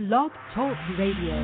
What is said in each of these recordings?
Blog Talk Radio.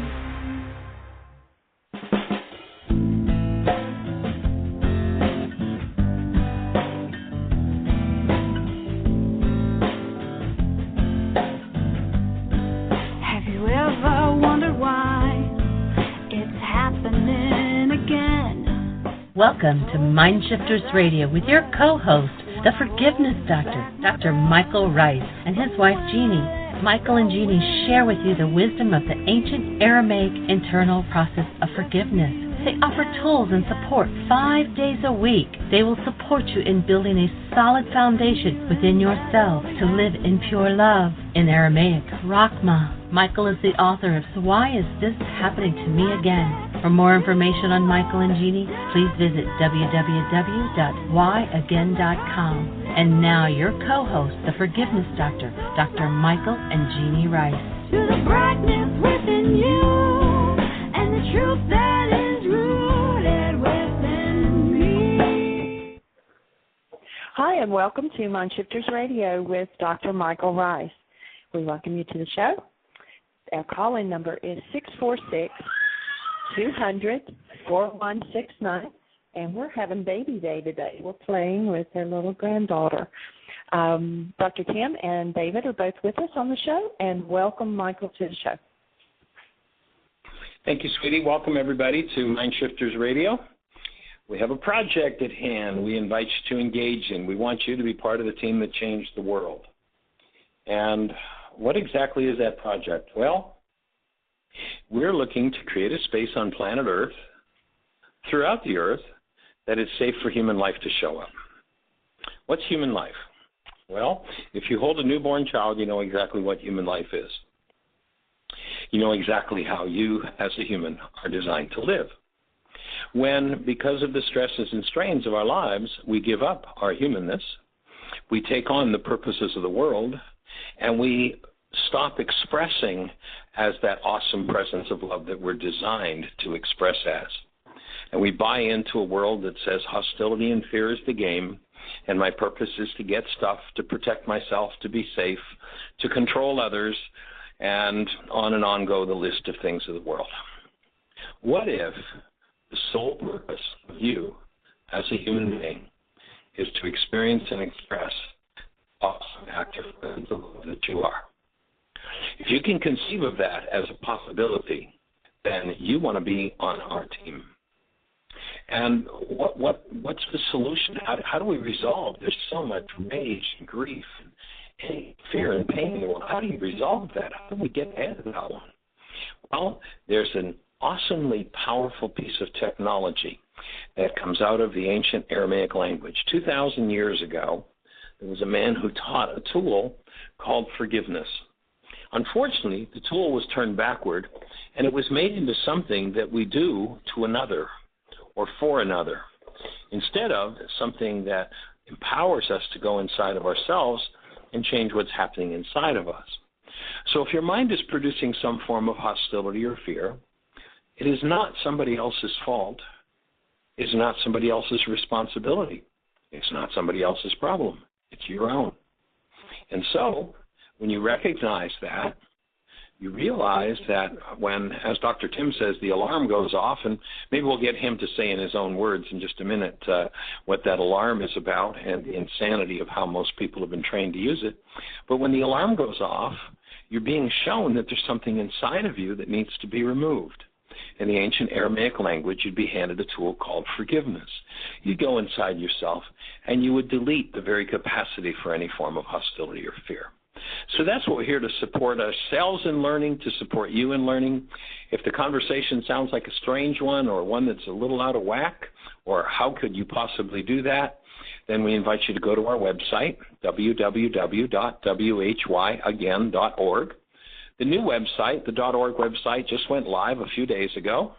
Welcome to MindShifters Radio with your co-host, the Forgiveness Doctor, Dr. Michael Ryce, and his wife, Jeanie. Michael and Jeanie share with you the wisdom of the ancient Aramaic internal process of forgiveness. They offer tools and support 5 days a week. They will support you in building a solid foundation within yourself to live in pure love. In Aramaic, Rachma. Michael is the author of So Why Is This Happening to Me Again? For more information on Michael and Jeanie, please visit www.whyagain.com. And now your co-host, the Forgiveness Doctor, Dr. Michael and Jeanie Ryce. To the brightness within you and the truth that is rooted within me. Hi, and welcome to MindShifters Radio with Dr. Michael Ryce. We welcome you to the show. Our call-in number is 646-200-4169, and we're having baby day today. We're playing with their little granddaughter. Dr. Tim and David are both with us on the show, and welcome Michael to the show. Thank you, sweetie. Welcome, everybody, to MindShifters Radio. We have a project at hand we invite you to engage in. We want you to be part of the team that changed the world. And what exactly is that project? Well, we're looking to create a space on planet Earth, throughout the Earth, that is safe for human life to show up. What's human life? Well, if you hold a newborn child, you know exactly what human life is. You know exactly how you, as a human, are designed to live. When, because of the stresses and strains of our lives, we give up our humanness, we take on the purposes of the world, and we stop expressing as that awesome presence of love that we're designed to express as. And we buy into a world that says hostility and fear is the game, and my purpose is to get stuff, to protect myself, to be safe, to control others, and on go the list of things of the world. What if the sole purpose of you as a human being is to experience and express awesome active presence of love that you are? If you can conceive of that as a possibility, then you want to be on our team. And what's the solution? How do we resolve? There's so much rage and grief and fear and pain in the world. How do you resolve that? How do we get ahead of that one? Well, there's an awesomely powerful piece of technology that comes out of the ancient Aramaic language. 2,000 years ago, there was a man who taught a tool called forgiveness. Unfortunately, the tool was turned backward, and it was made into something that we do to another or for another, instead of something that empowers us to go inside of ourselves and change what's happening inside of us. So if your mind is producing some form of hostility or fear, it is not somebody else's fault. It's not somebody else's responsibility. It's not somebody else's problem. It's your own. And so when you recognize that, you realize that when, as Dr. Tim says, the alarm goes off, and maybe we'll get him to say in his own words in just a minute what that alarm is about and the insanity of how most people have been trained to use it. But when the alarm goes off, you're being shown that there's something inside of you that needs to be removed. In the ancient Aramaic language, you'd be handed a tool called forgiveness. You'd go inside yourself, and you would delete the very capacity for any form of hostility or fear. So that's what we're here to support ourselves in learning, to support you in learning. If the conversation sounds like a strange one or one that's a little out of whack, or how could you possibly do that, then we invite you to go to our website, www.whyagain.org. The new website, the .org website, just went live a few days ago.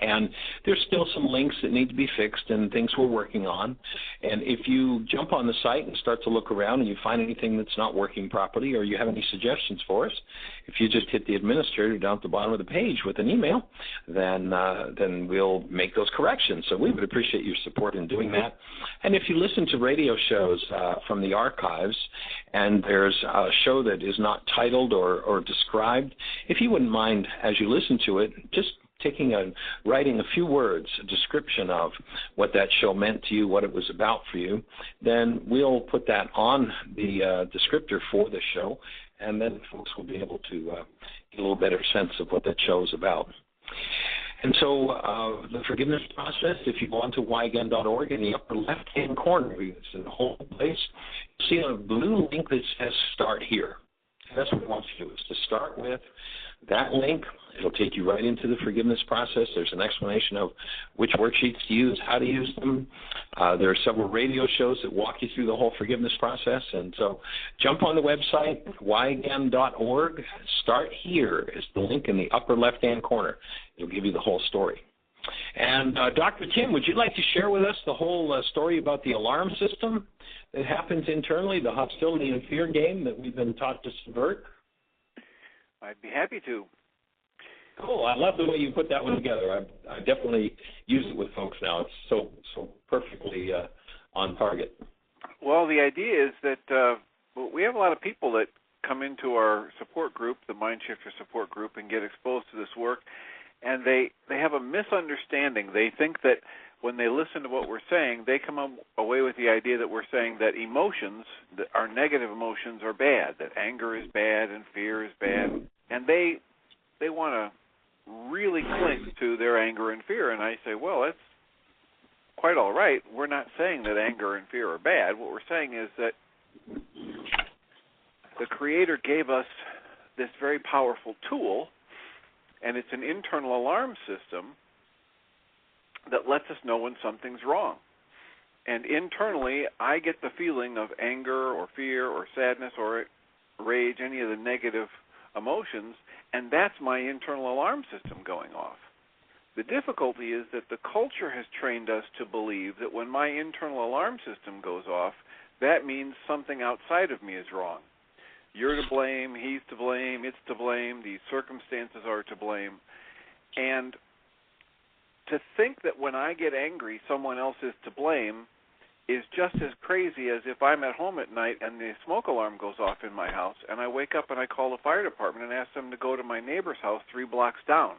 And there's still some links that need to be fixed and things we're working on. And if you jump on the site and start to look around and you find anything that's not working properly or you have any suggestions for us, if you just hit the administrator down at the bottom of the page with an email, then we'll make those corrections. So we would appreciate your support in doing that. And if you listen to radio shows from the archives and there's a show that is not titled or described, if you wouldn't mind, as you listen to it, just writing a few words, a description of what that show meant to you, what it was about for you, then we'll put that on the descriptor for the show, and then folks will be able to get a little better sense of what that show is about. And so the forgiveness process, if you go on to whyagain.org, in the upper left-hand corner, it's in the whole place, you'll see a blue link that says Start Here. And that's what we want you to do, is to start with that link. It'll take you right into the forgiveness process. There's an explanation of which worksheets to use, how to use them. There are several radio shows that walk you through the whole forgiveness process. And so jump on the website, whyagain.org. Start Here is the link in the upper left-hand corner. It'll give you the whole story. And Dr. Tim, would you like to share with us the whole story about the alarm system that happens internally, the hostility and fear game that we've been taught to subvert? I'd be happy to. Cool. I love the way you put that one together. I definitely use it with folks now. It's so perfectly on target. Well, the idea is that we have a lot of people that come into our support group, the MindShifters support group, and get exposed to this work, and they have a misunderstanding. They think that when they listen to what we're saying, they come away with the idea that we're saying that emotions, that our negative emotions, are bad, that anger is bad and fear is bad, and they want to really cling to their anger and fear. And I say, well, that's quite all right. We're not saying that anger and fear are bad. What we're saying is that the Creator gave us this very powerful tool, and it's an internal alarm system that lets us know when something's wrong. And internally, I get the feeling of anger or fear or sadness or rage, any of the negative emotions, and that's my internal alarm system going off. The difficulty is that the culture has trained us to believe that when my internal alarm system goes off, that means something outside of me is wrong. You're to blame, he's to blame, it's to blame, these circumstances are to blame. And to think that when I get angry, someone else is to blame is just as crazy as if I'm at home at night and the smoke alarm goes off in my house, and I wake up and I call the fire department and ask them to go to my neighbor's house 3 blocks down.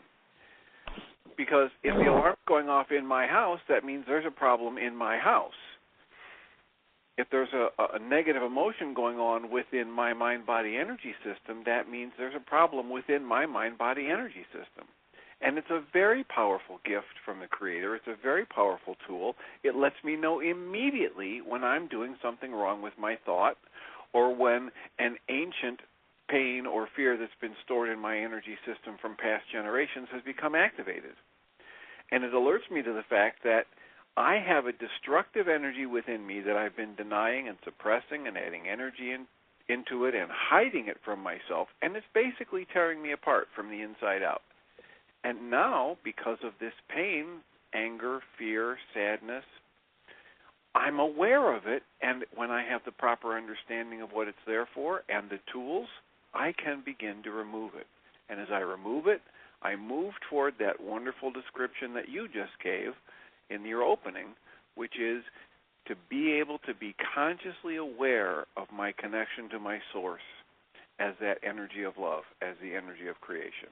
Because if the alarm's going off in my house, that means there's a problem in my house. If there's a negative emotion going on within my mind-body energy system, that means there's a problem within my mind-body energy system. And it's a very powerful gift from the Creator. It's a very powerful tool. It lets me know immediately when I'm doing something wrong with my thought, or when an ancient pain or fear that's been stored in my energy system from past generations has become activated. And it alerts me to the fact that I have a destructive energy within me that I've been denying and suppressing and adding energy into it and hiding it from myself, and it's basically tearing me apart from the inside out. And now, because of this pain, anger, fear, sadness, I'm aware of it, and when I have the proper understanding of what it's there for and the tools, I can begin to remove it. And as I remove it, I move toward that wonderful description that you just gave in your opening, which is to be able to be consciously aware of my connection to my source as that energy of love, as the energy of creation.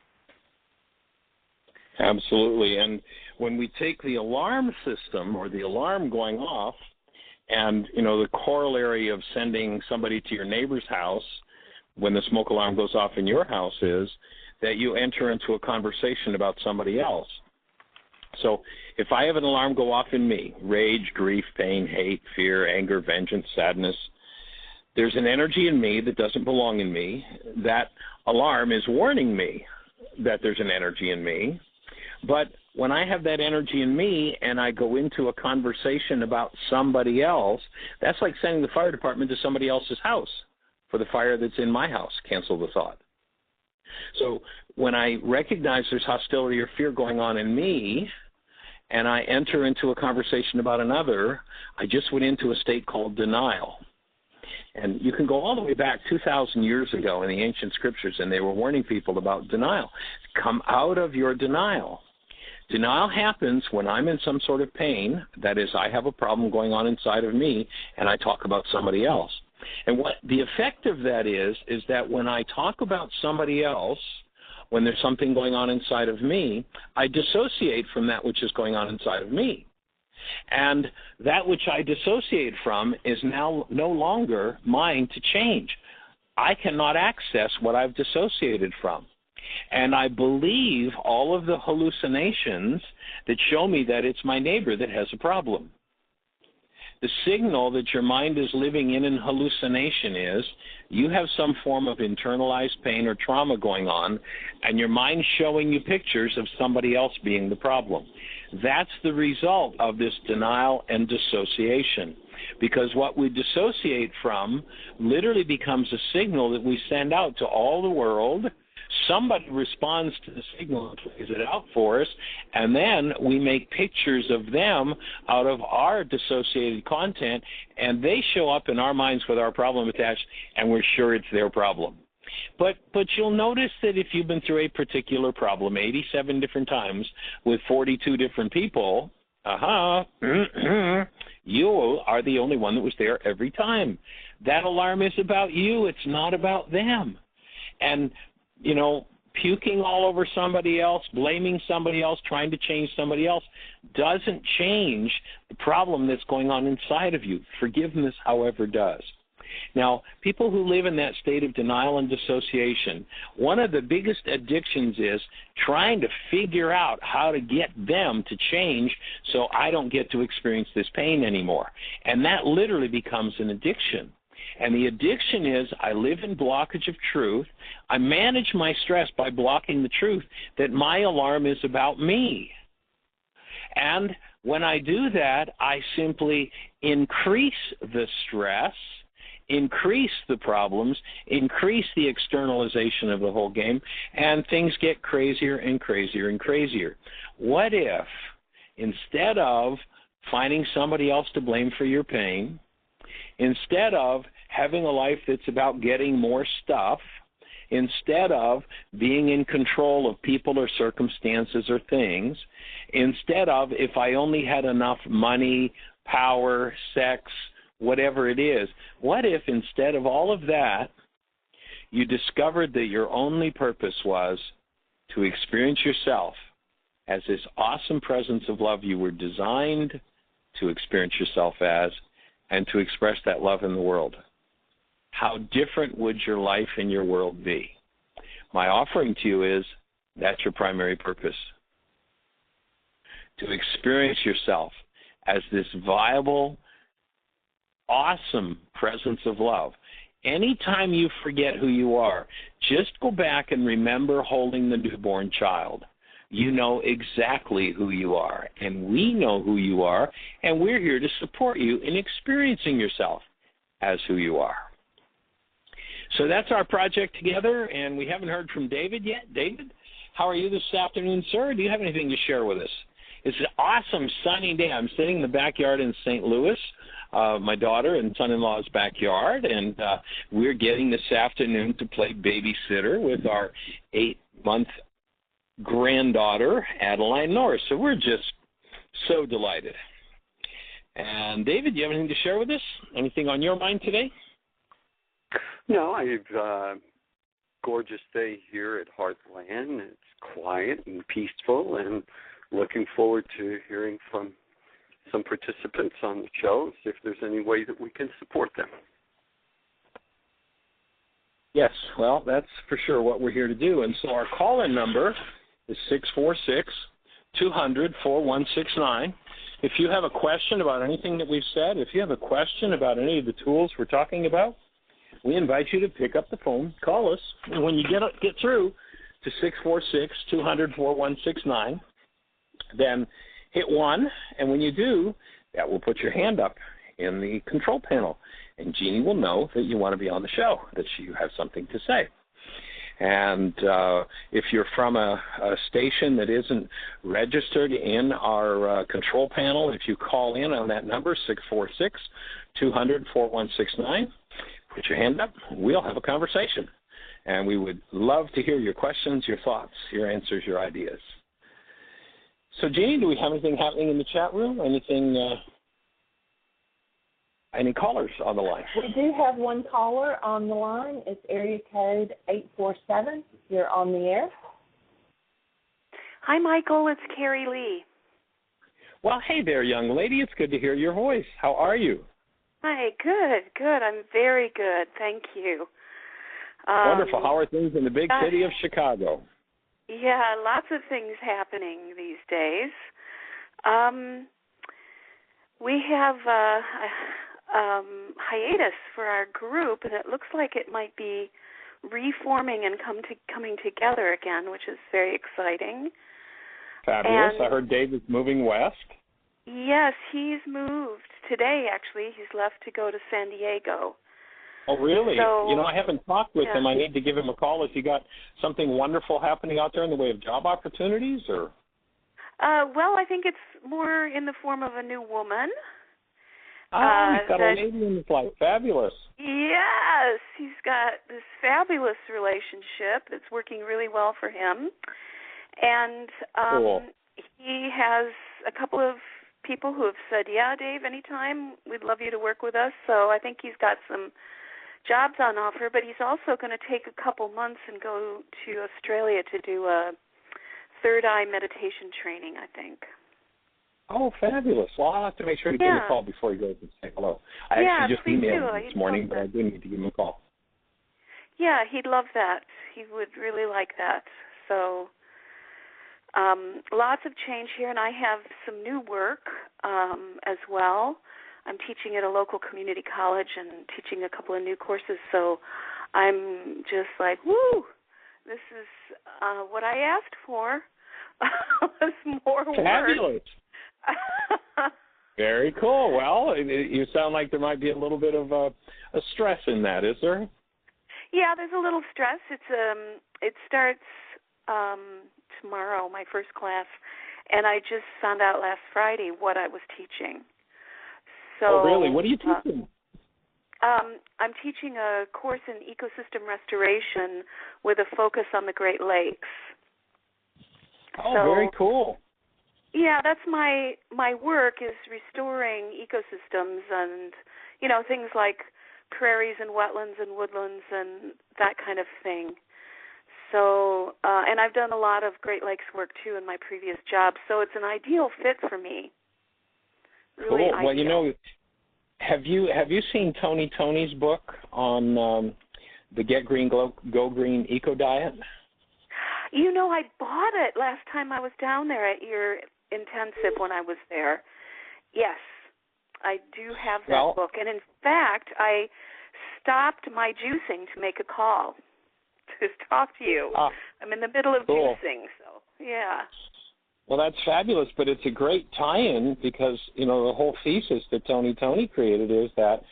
Absolutely. And when we take the alarm system or the alarm going off and, the corollary of sending somebody to your neighbor's house when the smoke alarm goes off in your house is that you enter into a conversation about somebody else. So if I have an alarm go off in me, rage, grief, pain, hate, fear, anger, vengeance, sadness, there's an energy in me that doesn't belong in me. That alarm is warning me that there's an energy in me. But when I have that energy in me and I go into a conversation about somebody else, that's like sending the fire department to somebody else's house for the fire that's in my house. Cancel the thought. So when I recognize there's hostility or fear going on in me, and I enter into a conversation about another, I just went into a state called denial. And you can go all the way back 2,000 years ago in the ancient scriptures, and they were warning people about denial. Come out of your denial. Denial happens when I'm in some sort of pain, that is, I have a problem going on inside of me, and I talk about somebody else. And what the effect of that is that when I talk about somebody else, when there's something going on inside of me, I dissociate from that which is going on inside of me. And that which I dissociate from is now no longer mine to change. I cannot access what I've dissociated from. And I believe all of the hallucinations that show me that it's my neighbor that has a problem. The signal that your mind is living in hallucination is you have some form of internalized pain or trauma going on, and your mind's showing you pictures of somebody else being the problem. That's the result of this denial and dissociation, because what we dissociate from literally becomes a signal that we send out to all the world. Somebody responds to the signal and plays it out for us, and then we make pictures of them out of our dissociated content, and they show up in our minds with our problem attached, and we're sure it's their problem. But you'll notice that if you've been through a particular problem 87 different times with 42 different people, you are the only one that was there every time. That alarm is about you. It's not about them. And you know, puking all over somebody else, blaming somebody else, trying to change somebody else doesn't change the problem that's going on inside of you. Forgiveness, however, does. Now, people who live in that state of denial and dissociation, one of the biggest addictions is trying to figure out how to get them to change so I don't get to experience this pain anymore. And that literally becomes an addiction. And the addiction is I live in blockage of truth. I manage my stress by blocking the truth that my alarm is about me. And when I do that, I simply increase the stress, increase the problems, increase the externalization of the whole game, and things get crazier and crazier and crazier. What if, instead of finding somebody else to blame for your pain, instead of having a life that's about getting more stuff, instead of being in control of people or circumstances or things, instead of if I only had enough money, power, sex, whatever it is, what if instead of all of that, you discovered that your only purpose was to experience yourself as this awesome presence of love you were designed to experience yourself as, and to express that love in the world? How different would your life and your world be? My offering to you is that's your primary purpose. To experience yourself as this viable, awesome presence of love. Anytime you forget who you are, just go back and remember holding the newborn child. You know exactly who you are, and we know who you are, and we're here to support you in experiencing yourself as who you are. So that's our project together, and we haven't heard from David yet. David, how are you this afternoon, sir? Do you have anything to share with us? It's an awesome sunny day. I'm sitting in the backyard in St. Louis, my daughter and son-in-law's backyard, and we're getting this afternoon to play babysitter with our 8-month granddaughter, Adeline Norris. So we're just so delighted. And David, do you have anything to share with us? Anything on your mind today? No, I've gorgeous day here at Heartland. It's quiet and peaceful, and looking forward to hearing from some participants on the show, see if there's any way that we can support them. Yes, well, that's for sure what we're here to do. And so our call-in number is 646-200-4169. If you have a question about anything that we've said, if you have a question about any of the tools we're talking about, we invite you to pick up the phone, call us, and when you get through to 646-200-4169, then hit 1, and when you do, that will put your hand up in the control panel, and Jeanie will know that you want to be on the show, that you have something to say. And if you're from a station that isn't registered in our control panel, if you call in on that number, 646-200-4169, put your hand up, we'll have a conversation. And we would love to hear your questions, your thoughts, your answers, your ideas. So, Jeanie, do we have anything happening in the chat room? Any callers on the line? We do have one caller on the line. It's area code 847. You're on the air. Hi, Michael. It's Carrie Lee. Well, hey there, young lady. It's good to hear your voice. How are you? Hi, good. I'm very good. Thank you. Wonderful. How are things in the big city of Chicago? Yeah, lots of things happening these days. We have hiatus for our group, and it looks like it might be reforming and coming together again, which is very exciting. Fabulous. I heard David's moving west. Yes, he's moved today, actually. He's left to go to San Diego. Oh, really? So, I haven't talked with him. I need to give him a call. Has he got something wonderful happening out there in the way of job opportunities? Or? Well, I think it's more in the form of a new woman. He's got a lady in his life. Fabulous. Yes, he's got this fabulous relationship that's working really well for him. And cool. He has a couple of people who have said, yeah, Dave, anytime, we'd love you to work with us. So I think he's got some jobs on offer, but he's also going to take a couple months and go to Australia to do a third eye meditation training, I think. Oh, fabulous. Well, I'll have to make sure to give him a call before he goes and say hello. I actually just emailed him this morning, but I do need to give him a call. Yeah, he'd love that. He would really like that. So lots of change here, and I have some new work as well. I'm teaching at a local community college and teaching a couple of new courses, so I'm just like, woo, this is what I asked for. More work. Fabulous. Very cool. Well, you sound like there might be a little bit of a stress in that, is there? Yeah, there's a little stress. It starts tomorrow, my first class, and I just found out last Friday what I was teaching. So, oh, really? What are you teaching? I'm teaching a course in ecosystem restoration with a focus on the Great Lakes. Oh, so, very cool. Yeah, that's my work is restoring ecosystems and, things like prairies and wetlands and woodlands and that kind of thing. So, and I've done a lot of Great Lakes work, too, in my previous job, so it's an ideal fit for me. Really cool. ideal. Well, have you seen Tony's book on the Get Green, Go Green Eco Diet? I bought it last time I was down there at your intensive when I was there. Yes, I do have that book. And in fact, I stopped my juicing to make a call to talk to you. I'm in the middle of juicing, so yeah. Well, that's fabulous, but it's a great tie-in because, the whole thesis that Tony created is that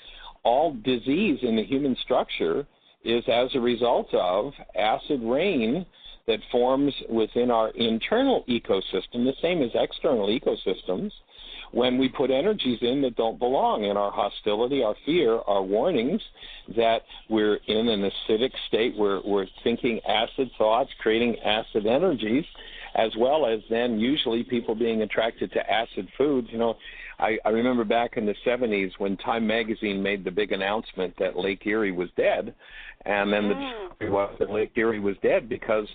all disease in the human structure is as a result of acid rain that forms within our internal ecosystem, the same as external ecosystems, when we put energies in that don't belong, in our hostility, our fear, our warnings that we're in an acidic state, we're thinking acid thoughts, creating acid energies, as well as then usually people being attracted to acid foods. I remember back in the 70s when Time magazine made the big announcement that Lake Erie was dead, and then the discovery was that Lake Erie was dead because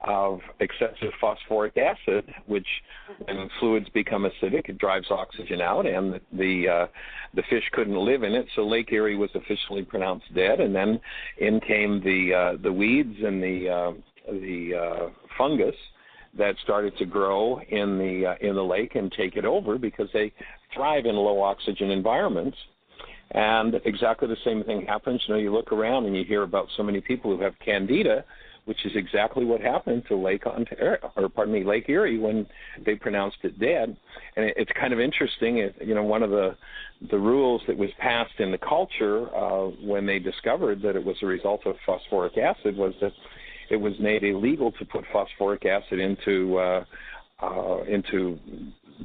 of excessive phosphoric acid, which when fluids become acidic, it drives oxygen out, and the fish couldn't live in it, so Lake Erie was officially pronounced dead, and then in came the weeds and the fungus that started to grow in the lake and take it over because they thrive in low oxygen environments. And exactly the same thing happens. You look around and you hear about so many people who have candida, which is exactly what happened to Lake Erie when they pronounced it dead. And it's kind of interesting. One of the rules that was passed in the culture when they discovered that it was a result of phosphoric acid was that it was made illegal to put phosphoric acid into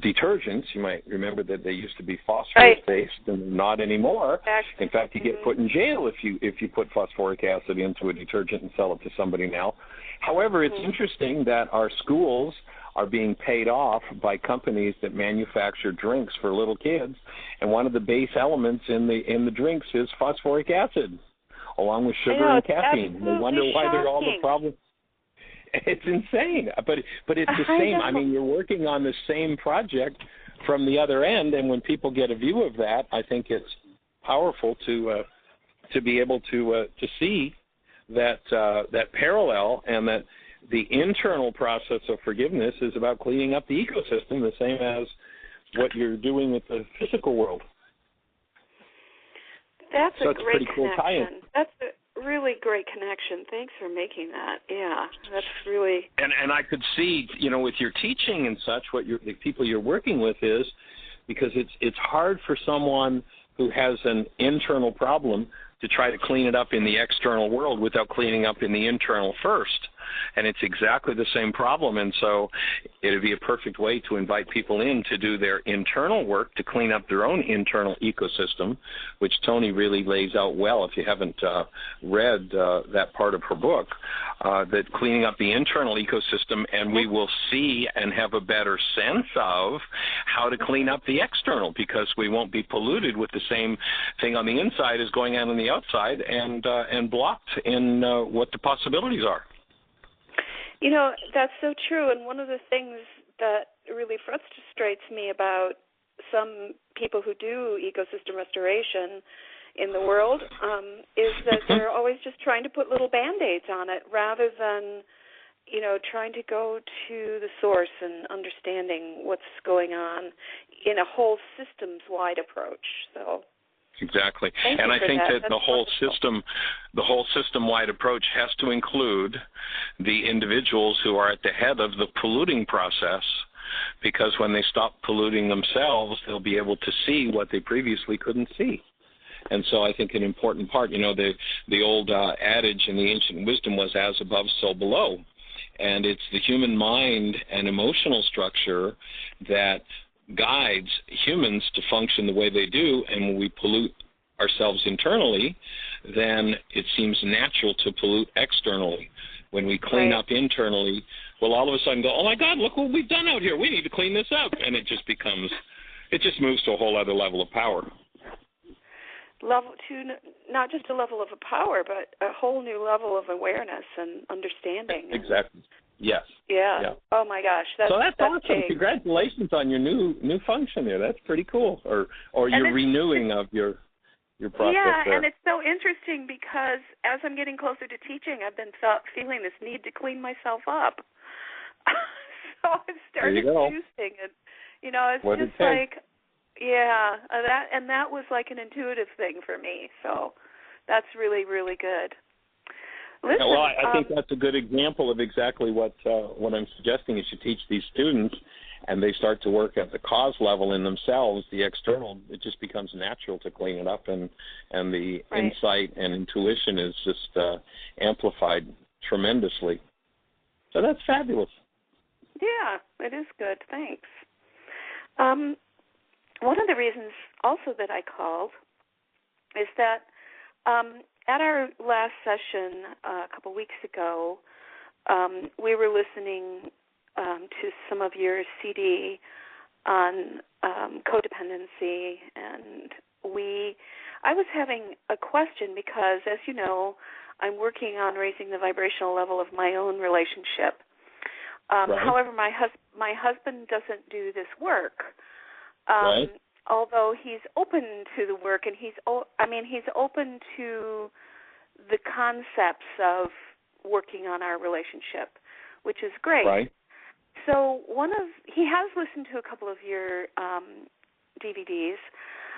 detergents. You might remember that they used to be phosphorus-based, and not anymore. In fact, you get put in jail if you put phosphoric acid into a detergent and sell it to somebody now. However, it's interesting that our schools are being paid off by companies that manufacture drinks for little kids, and one of the base elements in the drinks is phosphoric acid, along with sugar and caffeine. They wonder why they're all the problems. It's insane, but it's the same. I mean, you're working on the same project from the other end, and when people get a view of that, I think it's powerful to be able to see that parallel, and that the internal process of forgiveness is about cleaning up the ecosystem, the same as what you're doing with the physical world. That's so a great pretty cool connection. tie-in. That's a really great connection. Thanks for making that. Yeah, that's really. And I could see, with your teaching and such, what the people you're working with is, because it's hard for someone who has an internal problem to try to clean it up in the external world without cleaning up in the internal first. And it's exactly the same problem. And so it would be a perfect way to invite people in to do their internal work to clean up their own internal ecosystem, which Toni really lays out well if you haven't read that part of her book, that cleaning up the internal ecosystem, and we will see and have a better sense of how to clean up the external, because we won't be polluted with the same thing on the inside as going on the outside, and blocked in what the possibilities are. That's so true. And one of the things that really frustrates me about some people who do ecosystem restoration in the world is that they're always just trying to put little Band-Aids on it rather than, trying to go to the source and understanding what's going on in a whole systems-wide approach. So. Exactly. And I think that the whole system-wide approach has to include the individuals who are at the head of the polluting process, because when they stop polluting themselves, they'll be able to see what they previously couldn't see. And so I think an important part, the old adage in the ancient wisdom was as above, so below. And it's the human mind and emotional structure that guides humans to function the way they do, and when we pollute ourselves internally, then it seems natural to pollute externally. When we clean up internally, we'll all of a sudden go, oh my God, look what we've done out here, we need to clean this up, and it just moves to a whole other level of power. Not just a level of power, but a whole new level of awareness and understanding. Exactly. Yes. Yeah. Oh my gosh, that's awesome. big. Congratulations on your new function there. That's pretty cool. Or your renewing of your process. Yeah, there. and it's so interesting because as I'm getting closer to teaching, I've been feeling this need to clean myself up. So I've started juicing it. It's what just like, that was like an intuitive thing for me. So that's really, really good. Listen, well, I think that's a good example of exactly what I'm suggesting is you teach these students, and they start to work at the cause level in themselves, the external. It just becomes natural to clean it up, and the insight and intuition is just amplified tremendously. So that's fabulous. Yeah, it is good. Thanks. One of the reasons also that I called is that at our last session a couple weeks ago, we were listening to some of your CD on codependency, and I was having a question because, as you know, I'm working on raising the vibrational level of my own relationship. However, my husband doesn't do this work. Although he's open to the work, and he's open to the concepts of working on our relationship, which is great. Right. So he has listened to a couple of your DVDs.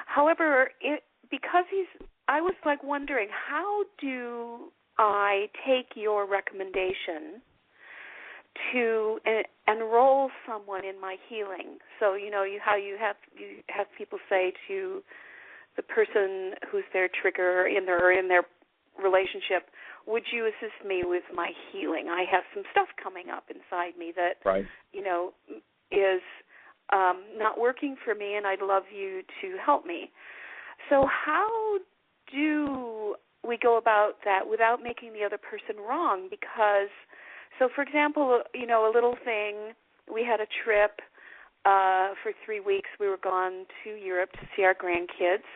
However, I was like wondering, how do I take your recommendation to enroll someone in my healing? So how you have people say to the person who's their trigger in their relationship, would you assist me with my healing? I have some stuff coming up inside me that, is not working for me, and I'd love you to help me. So how do we go about that without making the other person wrong? Because, so for example, a little thing, we had a trip for 3 weeks. We were gone to Europe to see our grandkids,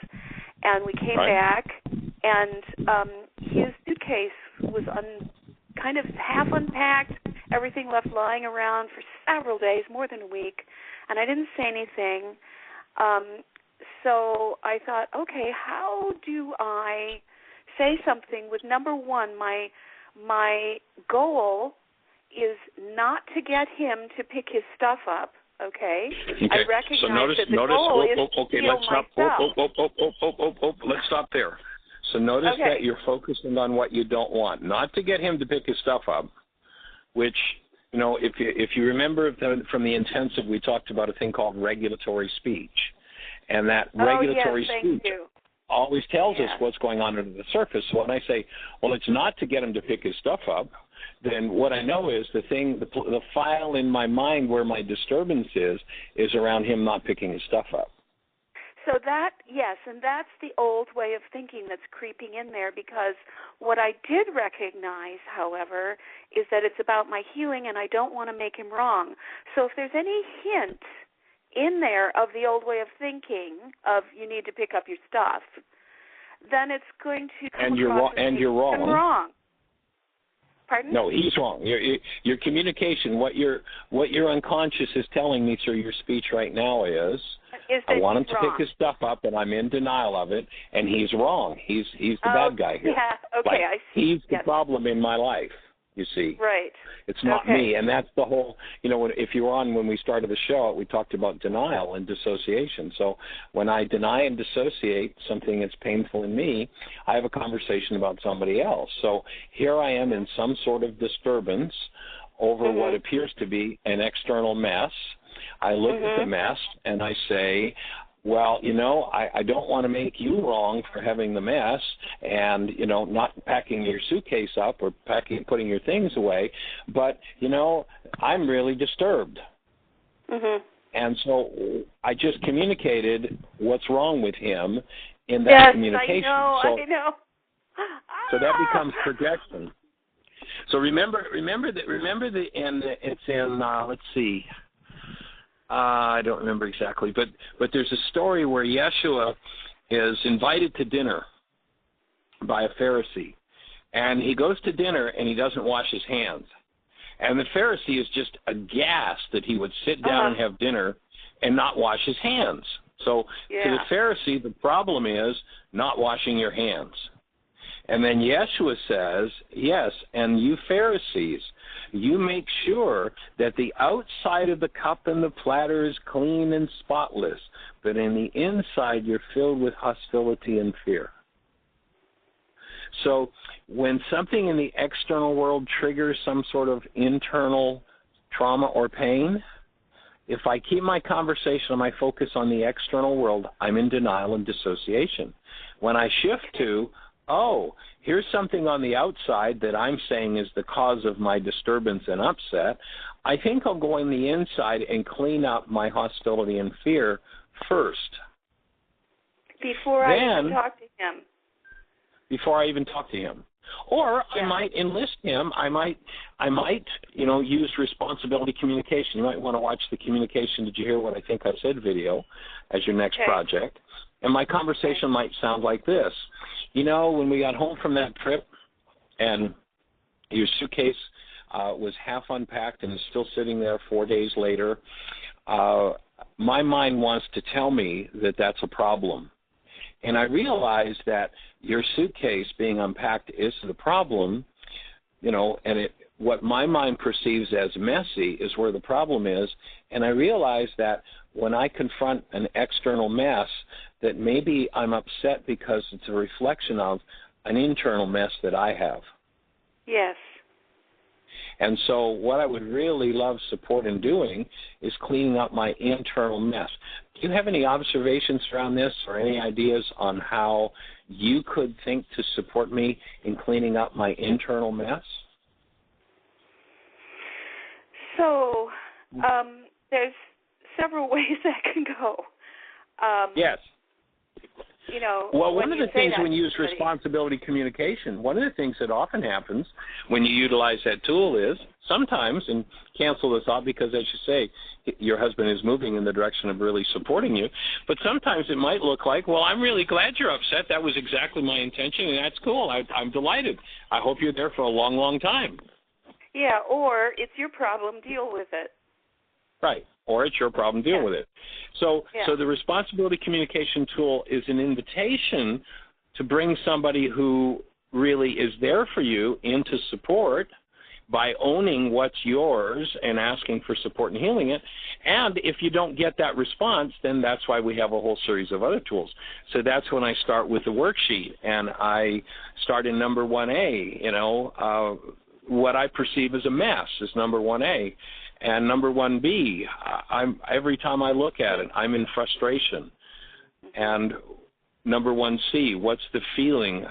and we came back, and his suitcase was kind of half unpacked, everything left lying around for several days, more than a week, and I didn't say anything. So I thought, okay, how do I say something with, number one, my goal is not to get him to pick his stuff up, okay? I recognize that the goal is to heal myself. Let's stop there. So notice that you're focusing on what you don't want, not to get him to pick his stuff up, which, if you remember from the intensive, we talked about a thing called regulatory speech. And that regulatory speech always tells us what's going on under the surface. So when I say, well, it's not to get him to pick his stuff up, then what I know is the file in my mind where my disturbance is around him not picking his stuff up. So that, yes, and that's the old way of thinking that's creeping in there, because what I did recognize, however, is that it's about my healing and I don't want to make him wrong. So if there's any hint in there of the old way of thinking of you need to pick up your stuff, then it's going to come across as you're wrong. Pardon? No, he's wrong. Your communication, what your unconscious is telling me through your speech right now is I want him to pick his stuff up, and I'm in denial of it, and he's wrong. He's the bad guy here. Yeah, okay, I see. He's the problem in my life, you see. Right. It's not me, and that's the whole, if you were on when we started the show, we talked about denial and dissociation. So when I deny and dissociate something that's painful in me, I have a conversation about somebody else. So here I am in some sort of disturbance over what appears to be an external mess. I look at the mess and I say, well, I don't want to make you wrong for having the mess and, not packing your suitcase up or putting your things away, but, I'm really disturbed. And so I just communicated what's wrong with him in that communication. I know. So that becomes projection. So remember that, and it's in, let's see, I don't remember exactly, but there's a story where Yeshua is invited to dinner by a Pharisee, and he goes to dinner and he doesn't wash his hands. And the Pharisee is just aghast that he would sit down and have dinner and not wash his hands. So to the Pharisee, the problem is not washing your hands. And then Yeshua says, yes, and you Pharisees, you make sure that the outside of the cup and the platter is clean and spotless, but in the inside you're filled with hostility and fear. So when something in the external world triggers some sort of internal trauma or pain, if I keep my conversation and my focus on the external world, I'm in denial and dissociation. When I shift to, here's something on the outside that I'm saying is the cause of my disturbance and upset, I think I'll go in the inside and clean up my hostility and fear first. Before I even talk to him. Before I even talk to him. Or I might enlist him. I might, use responsibility communication. You might want to watch the communication, did you hear what I think I said video as your next project. And my conversation might sound like this. When we got home from that trip and your suitcase was half unpacked and is still sitting there 4 days later, my mind wants to tell me that that's a problem. And I realize that your suitcase being unpacked is the problem, and what my mind perceives as messy is where the problem is. And I realize that when I confront an external mess, that maybe I'm upset because it's a reflection of an internal mess that I have. Yes. And so what I would really love support in doing is cleaning up my internal mess. Do you have any observations around this or any ideas on how you could think to support me in cleaning up my internal mess? So there's several ways that can go. Yes. You know, well, one of the things when you use somebody, responsibility communication, one of the things that often happens when you utilize that tool is sometimes, and cancel this out because, as you say, your husband is moving in the direction of really supporting you, but sometimes it might look like, well, I'm really glad you're upset. That was exactly my intention, and that's cool. I'm delighted. I hope you're there for a long, long time. Yeah, or it's your problem, deal with it. Right. Or it's your problem, deal with it. So the responsibility communication tool is an invitation to bring somebody who really is there for you into support by owning what's yours and asking for support and healing it. And if you don't get that response, then that's why we have a whole series of other tools. So that's when I start with the worksheet, and I start in number 1A, what I perceive as a mess is number 1A. And number 1B, every time I look at it, I'm in frustration. And number 1C, what's the feeling?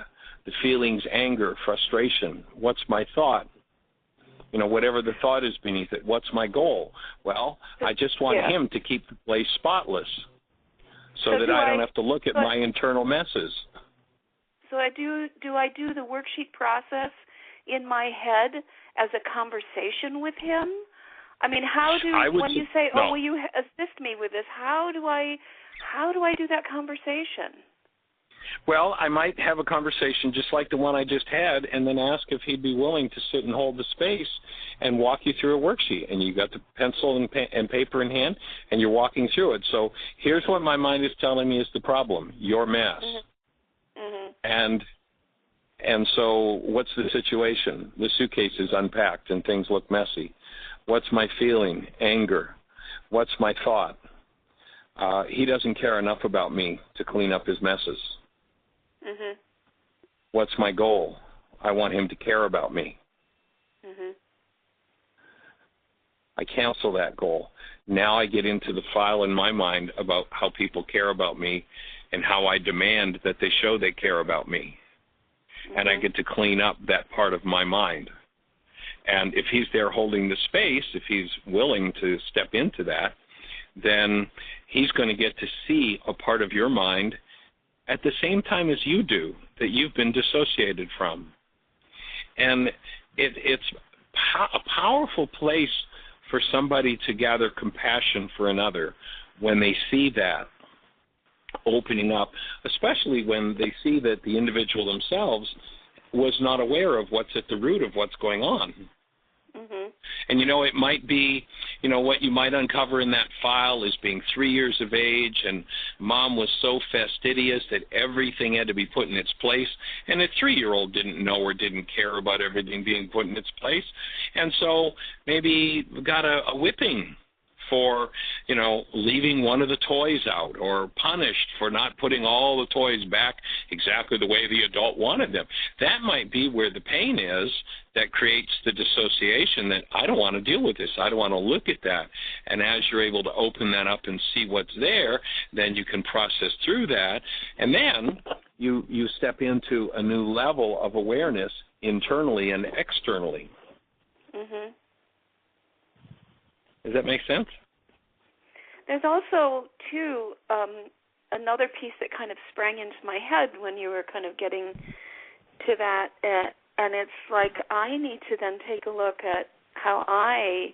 The feeling's anger, frustration. What's my thought? Whatever the thought is beneath it. What's my goal? Well, I just want him to keep the place spotless so that I don't have to look at my internal messes. So do I do the worksheet process in my head as a conversation with him? I mean, when you say, will you assist me with this, how do I do that conversation? Well, I might have a conversation just like the one I just had and then ask if he'd be willing to sit and hold the space and walk you through a worksheet. And you got the pencil and paper in hand, and you're walking through it. So here's what my mind is telling me is the problem, your mess. Mm-hmm. And so what's the situation? The suitcase is unpacked and things look messy. What's my feeling? Anger. What's my thought? He doesn't care enough about me to clean up his messes. Mm-hmm. What's my goal? I want him to care about me. Mm-hmm. I cancel that goal. Now I get into the file in my mind about how people care about me and how I demand that they show they care about me. Mm-hmm. And I get to clean up that part of my mind. And if he's there holding the space, if he's willing to step into that, then he's going to get to see a part of your mind at the same time as you do that you've been dissociated from. And it's a powerful place for somebody to gather compassion for another when they see that opening up, especially when they see that the individual themselves was not aware of what's at the root of what's going on. Mm-hmm. And, it might be, what you might uncover in that file is being 3 years of age, and mom was so fastidious that everything had to be put in its place, and a 3-year-old didn't know or didn't care about everything being put in its place. And so maybe got a whipping for, leaving one of the toys out, or punished for not putting all the toys back exactly the way the adult wanted them. That might be where the pain is that creates the dissociation that I don't want to deal with this. I don't want to look at that. And as you're able to open that up and see what's there, then you can process through that. And then you step into a new level of awareness internally and externally. Mm-hmm. Does that make sense? There's also, too, another piece that kind of sprang into my head when you were kind of getting to that, and it's like I need to then take a look at how I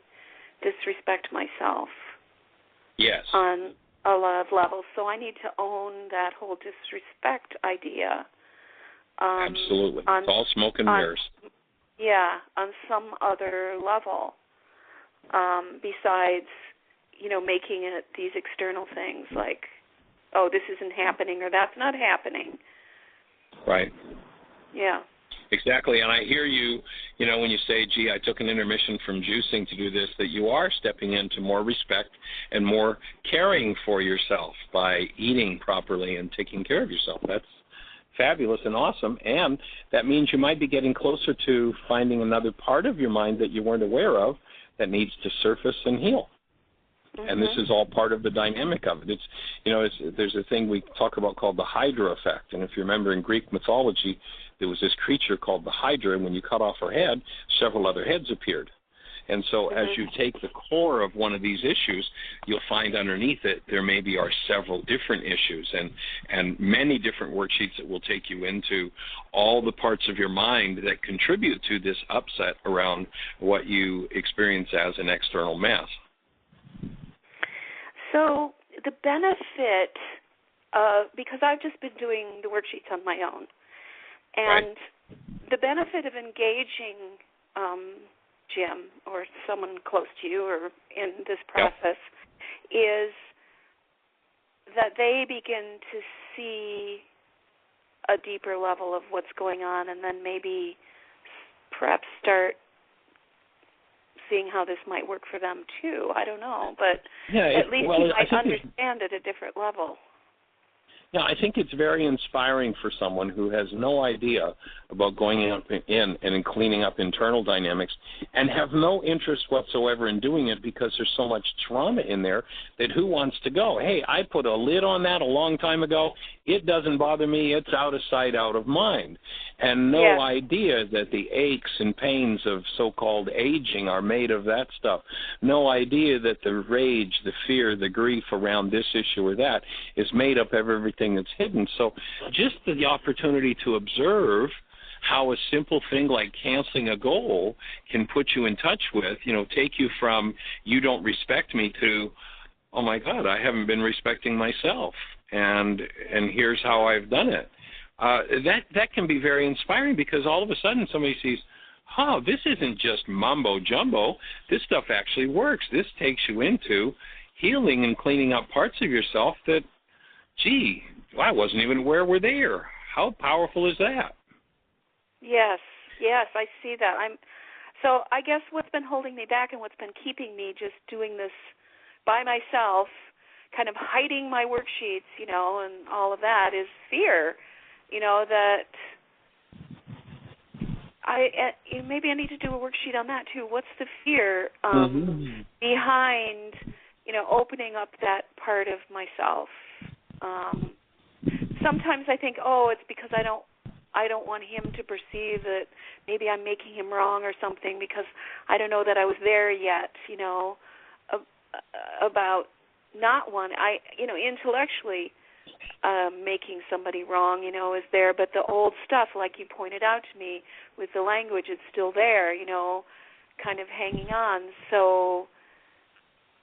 disrespect myself. Yes. On a lot of levels. So I need to own that whole disrespect idea. Absolutely. It's all smoke and mirrors. Yeah, on some other level. Besides, making it these external things like, oh, this isn't happening or that's not happening. Right. Yeah. Exactly. And I hear you, when you say, gee, I took an intermission from juicing to do this, that you are stepping into more respect and more caring for yourself by eating properly and taking care of yourself. That's fabulous and awesome. And that means you might be getting closer to finding another part of your mind that you weren't aware of that needs to surface and heal. And this is all part of the dynamic of it. There's a thing we talk about called the Hydra effect. And if you remember in Greek mythology, there was this creature called the Hydra, and when you cut off her head, several other heads appeared. And so as you take the core of one of these issues, you'll find underneath it there maybe are several different issues and many different worksheets that will take you into all the parts of your mind that contribute to this upset around what you experience as an external mess. So the benefit, because I've just been doing the worksheets on my own, and the benefit of engaging Jim or someone close to you or in this process is that they begin to see a deeper level of what's going on, and then maybe perhaps start seeing how this might work for them too. I don't know, but at least you might understand at a different level. Yeah, I think it's very inspiring for someone who has no idea about going up in and cleaning up internal dynamics and have no interest whatsoever in doing it because there's so much trauma in there that who wants to go? Hey, I put a lid on that a long time ago. It doesn't bother me. It's out of sight, out of mind. And no idea that the aches and pains of so-called aging are made of that stuff. No idea that the rage, the fear, the grief around this issue or that is made up of everything that's hidden. So just the opportunity to observe how a simple thing like canceling a goal can put you in touch with, take you from you don't respect me to, oh my God, I haven't been respecting myself, and here's how I've done it. That can be very inspiring because all of a sudden somebody sees, this isn't just mumbo jumbo. This stuff actually works. This takes you into healing and cleaning up parts of yourself that, gee, I wasn't even aware were there. How powerful is that? Yes, I see that. So I guess what's been holding me back and what's been keeping me just doing this by myself, kind of hiding my worksheets, and all of that is fear, that maybe I need to do a worksheet on that too. What's the fear behind, opening up that part of myself? Sometimes I think, it's because I don't want him to perceive that maybe I'm making him wrong or something because I don't know that I was there yet, about not one. Intellectually making somebody wrong, is there, but the old stuff, like you pointed out to me with the language, it's still there, kind of hanging on. So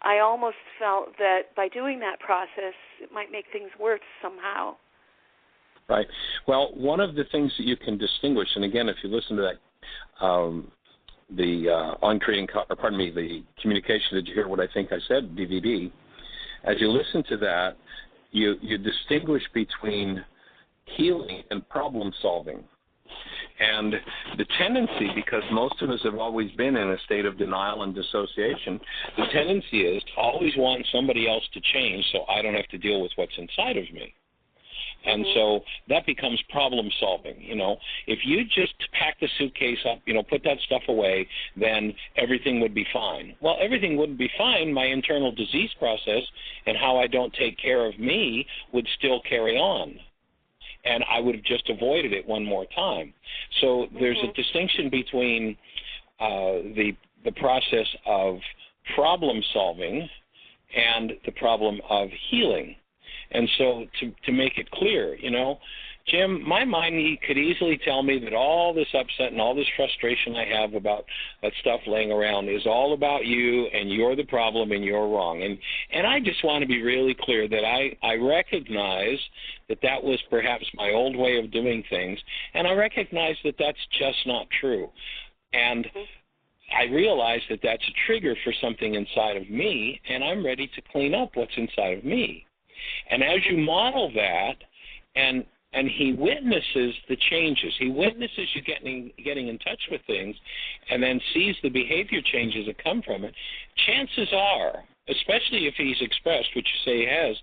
I almost felt that by doing that process, it might make things worse somehow. Right. Well, one of the things that you can distinguish, and again, if you listen to that, the communication, did you hear what I think I said, DVD? As you listen to that, you distinguish between healing and problem solving. And the tendency, because most of us have always been in a state of denial and dissociation, the tendency is to always want somebody else to change so I don't have to deal with what's inside of me. And so that becomes problem solving. If you just pack the suitcase up, put that stuff away, then everything would be fine. Well, everything wouldn't be fine. My internal disease process and how I don't take care of me would still carry on. And I would have just avoided it one more time. So there's a distinction between the process of problem solving and the problem of healing. And so to make it clear, Jim, my mind could easily tell me that all this upset and all this frustration I have about that stuff laying around is all about you and you're the problem and you're wrong. And I just want to be really clear that I recognize that was perhaps my old way of doing things, and I recognize that that's just not true. And I realize that that's a trigger for something inside of me, and I'm ready to clean up what's inside of me. And as you model that, and he witnesses the changes, he witnesses you getting in touch with things, and then sees the behavior changes that come from it, chances are, especially if he's expressed, which you say he has,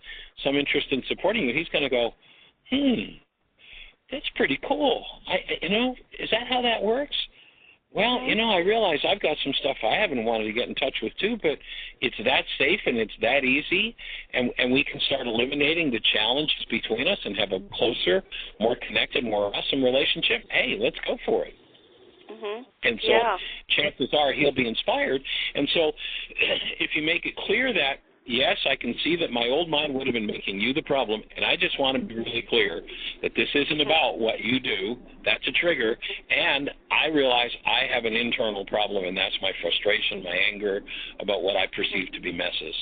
some interest in supporting you, he's going to go, that's pretty cool. Is that how that works? Well, I realize I've got some stuff I haven't wanted to get in touch with too, but it's that safe and it's that easy, and we can start eliminating the challenges between us and have a closer, more connected, more awesome relationship. Hey, let's go for it. Mm-hmm. And so chances are he'll be inspired. And so if you make it clear that, yes, I can see that my old mind would have been making you the problem, and I just want to be really clear that this isn't about what you do. That's a trigger, and I realize I have an internal problem, and that's my frustration, my anger about what I perceive to be messes.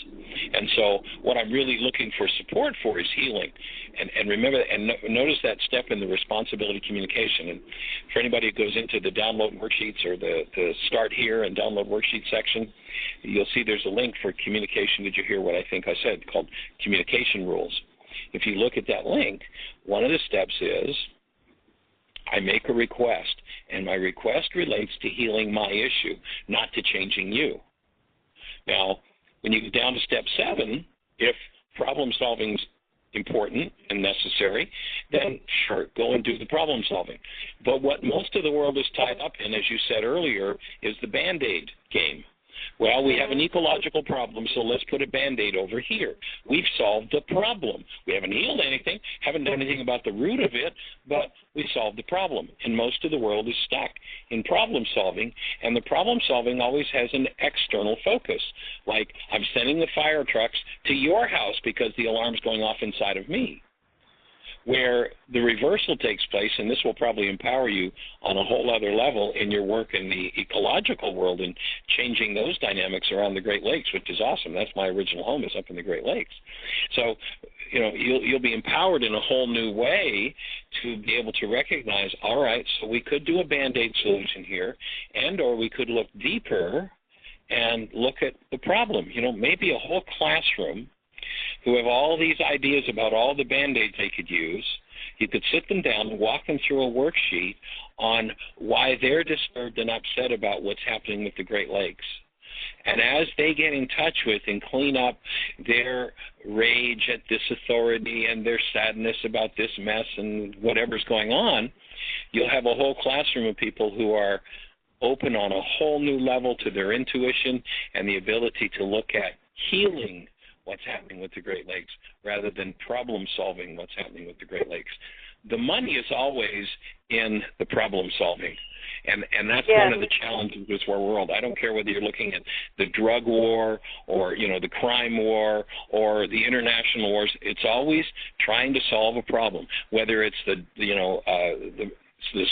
And so what I'm really looking for support for is healing. And remember, and notice that step in the responsibility communication. And for anybody who goes into the download worksheets or the start here and download worksheet section, you'll see there's a link for communication. Did you hear what I think I said? Called communication rules. If you look at that link, one of the steps is I make a request, and my request relates to healing my issue, not to changing you. Now, when you go down to step 7, if problem solving is important and necessary, then sure, go and do the problem solving. But what most of the world is tied up in, as you said earlier, is the Band-Aid game. Well, we have an ecological problem, so let's put a Band-Aid over here. We've solved the problem. We haven't healed anything, haven't done anything about the root of it, but we solved the problem. And most of the world is stuck in problem solving, and the problem solving always has an external focus. Like, I'm sending the fire trucks to your house because the alarm's going off inside of me. Where the reversal takes place, and this will probably empower you on a whole other level in your work in the ecological world and changing those dynamics around the Great Lakes, which is awesome. That's my original home, is up in the Great Lakes. So, you'll be empowered in a whole new way to be able to recognize, all right, so we could do a Band-Aid solution here, and or we could look deeper and look at the problem. Maybe a whole classroom who have all these ideas about all the Band-Aids they could use. You could sit them down and walk them through a worksheet on why they're disturbed and upset about what's happening with the Great Lakes. And as they get in touch with and clean up their rage at this authority and their sadness about this mess and whatever's going on, you'll have a whole classroom of people who are open on a whole new level to their intuition and the ability to look at healing what's happening with the Great Lakes rather than problem solving what's happening with the Great Lakes. The money is always in the problem solving. And that's one of the challenges with our world. I don't care whether you're looking at the drug war or, the crime war or the international wars. It's always trying to solve a problem, whether it's the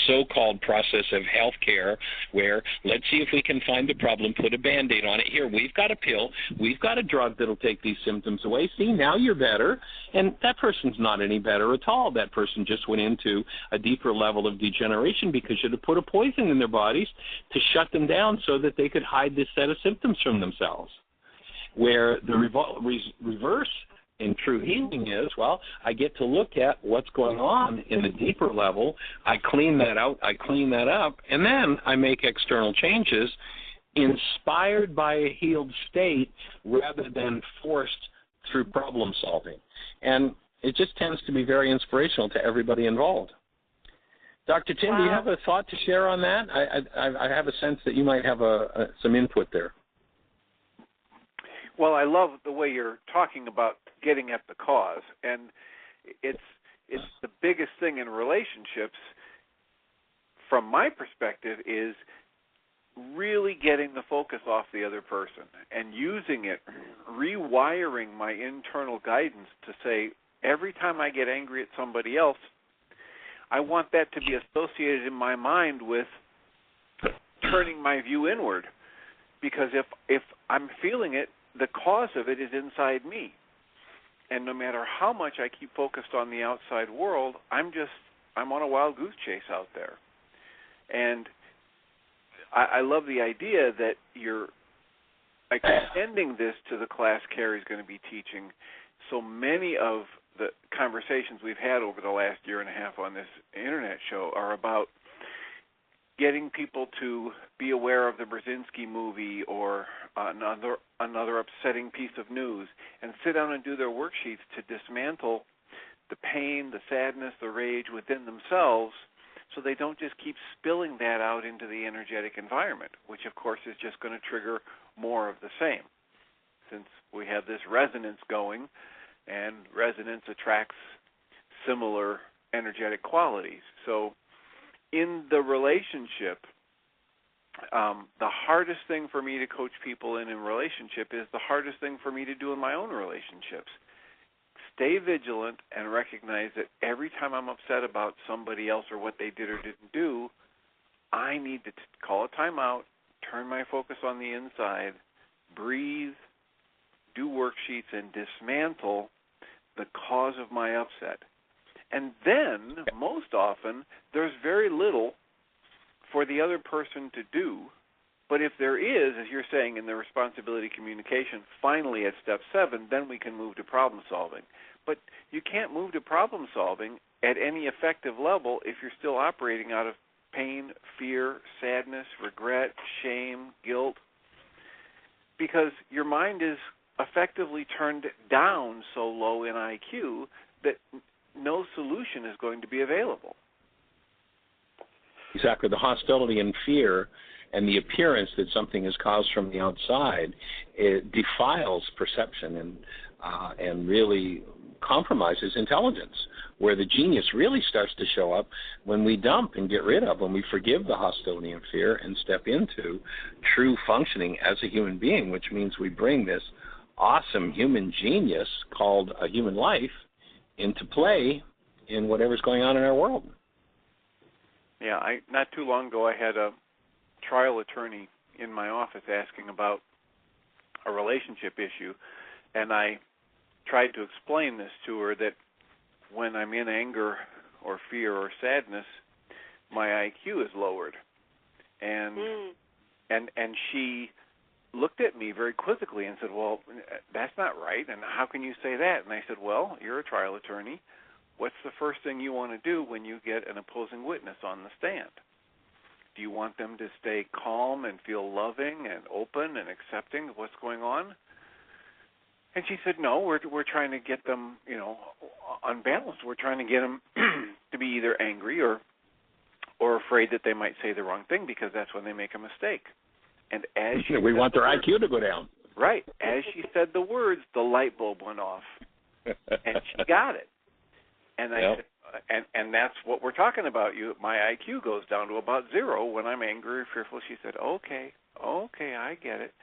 so-called process of healthcare where let's see if we can find the problem, put a Band-Aid on it. Here, we've got a pill, we've got a drug that'll take these symptoms away. See, now you're better. And that person's not any better at all. That person just went into a deeper level of degeneration because you had put a poison in their bodies to shut them down so that they could hide this set of symptoms from themselves. Where the reverse in true healing is, well, I get to look at what's going on in the deeper level. I clean that out, I clean that up, and then I make external changes inspired by a healed state rather than forced through problem solving. And it just tends to be very inspirational to everybody involved. Dr. Tim, do you have a thought to share on that? I have a sense that you might have some input there. Well, I love the way you're talking about getting at the cause, and it's the biggest thing in relationships from my perspective is really getting the focus off the other person and using it, rewiring my internal guidance to say every time I get angry at somebody else, I want that to be associated in my mind with turning my view inward, because if I'm feeling it, the cause of it is inside me. And no matter how much I keep focused on the outside world, I'm on a wild goose chase out there. And I love the idea that you're extending this to the class Carrie's going to be teaching. So many of the conversations we've had over the last year and a half on this internet show are about getting people to be aware of the Brzezinski movie or another upsetting piece of news and sit down and do their worksheets to dismantle the pain, the sadness, the rage within themselves so they don't just keep spilling that out into the energetic environment, which, of course, is just going to trigger more of the same. Since we have this resonance going, and resonance attracts similar energetic qualities. So in the relationship, the hardest thing for me to coach people in relationship is the hardest thing for me to do in my own relationships. Stay vigilant and recognize that every time I'm upset about somebody else or what they did or didn't do, I need to call a timeout, turn my focus on the inside, breathe, do worksheets, and dismantle the cause of my upset. And then, most often, there's very little for the other person to do. But if there is, as you're saying in the responsibility communication, finally at step 7, then we can move to problem solving. But you can't move to problem solving at any effective level if you're still operating out of pain, fear, sadness, regret, shame, guilt, because your mind is effectively turned down so low in IQ that no solution is going to be available. Exactly. The hostility and fear and the appearance that something is caused from the outside, it defiles perception and really compromises intelligence, where the genius really starts to show up when we dump and get rid of, when we forgive the hostility and fear and step into true functioning as a human being, which means we bring this awesome human genius called a human life into play in whatever's going on in our world. Yeah, not too long ago I had a trial attorney in my office asking about a relationship issue, and I tried to explain this to her, that when I'm in anger or fear or sadness, my IQ is lowered. And she looked at me very quizzically and said, well, that's not right, and how can you say that? And I said, well, you're a trial attorney. What's the first thing you want to do when you get an opposing witness on the stand? Do you want them to stay calm and feel loving and open and accepting of what's going on? And she said, no, we're trying to get them, unbalanced. We're trying to get them to be either angry or afraid that they might say the wrong thing, because that's when they make a mistake. And as we want their IQ to go down. Right. As she said the words, the light bulb went off, and she got it. And I said, and that's what we're talking about. My IQ goes down to about 0 when I'm angry or fearful. She said, okay, I get it.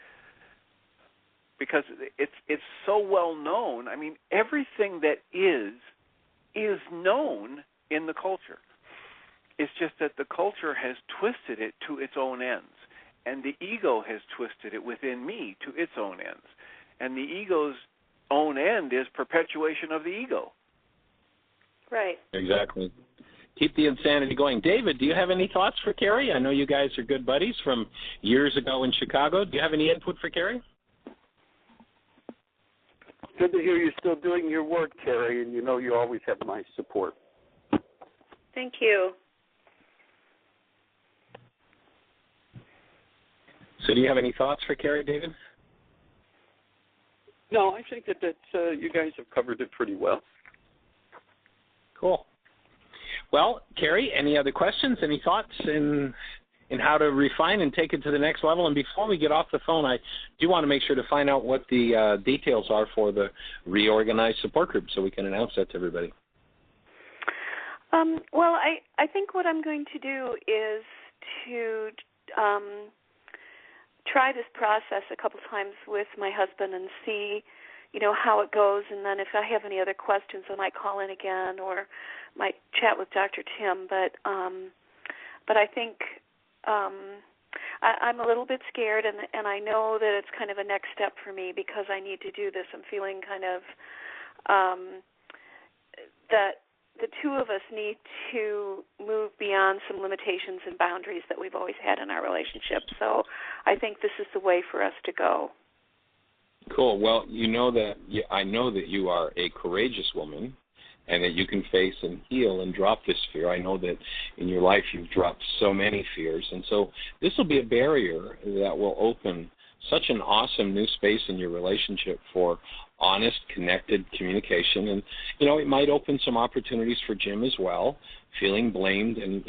Because it's so well known. I mean, everything that is known in the culture. It's just that the culture has twisted it to its own ends, and the ego has twisted it within me to its own ends. And the ego's own end is perpetuation of the ego. Right. Exactly. Keep the insanity going. David, do you have any thoughts for Carrie? I know you guys are good buddies from years ago in Chicago. Do you have any input for Carrie? Good to hear you're still doing your work, Carrie, and you always have my support. Thank you. So do you have any thoughts for Carrie, David? No, I think that you guys have covered it pretty well. Cool. Well, Carrie, any other questions, any thoughts in how to refine and take it to the next level? And before we get off the phone, I do want to make sure to find out what the details are for the reorganized support group so we can announce that to everybody. Well, I think what I'm going to do is to try this process a couple times with my husband and see, how it goes. And then if I have any other questions, I might call in again or might chat with Dr. Tim. But I think I'm a little bit scared, and I know that it's kind of a next step for me because I need to do this. I'm feeling kind of that the two of us need to move beyond some limitations and boundaries that we've always had in our relationship. So I think this is the way for us to go. Cool. Well, I know that you are a courageous woman and that you can face and heal and drop this fear. I know that in your life you've dropped so many fears, and so this will be a barrier that will open such an awesome new space in your relationship for honest, connected communication. And, it might open some opportunities for Jim as well, feeling blamed. And,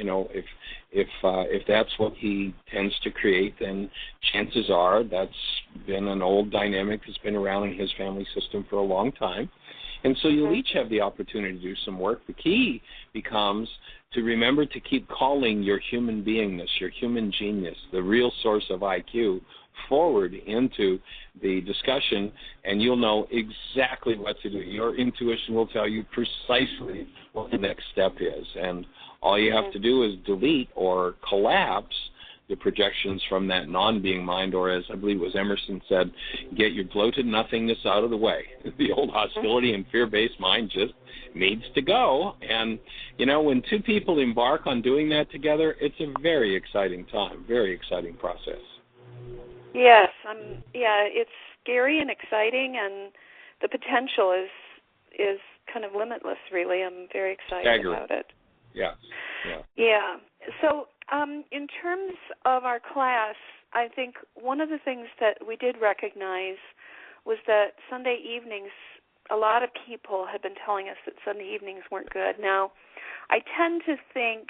if that's what he tends to create, then chances are that's been an old dynamic that's been around in his family system for a long time. And so you'll each have the opportunity to do some work. The key becomes to remember to keep calling your human beingness, your human genius, the real source of IQ, forward into the discussion, and you'll know exactly what to do. Your intuition will tell you precisely what the next step is. And all you have to do is delete or collapse the projections from that non-being mind, or as I believe it was Emerson said, get your bloated nothingness out of the way. The old hostility and fear-based mind just needs to go. And, when two people embark on doing that together, it's a very exciting time, very exciting process. Yes, it's scary and exciting, and the potential is kind of limitless, really. I'm very excited about it. Yeah. So in terms of our class, I think one of the things that we did recognize was that Sunday evenings, a lot of people had been telling us that Sunday evenings weren't good. Now, I tend to think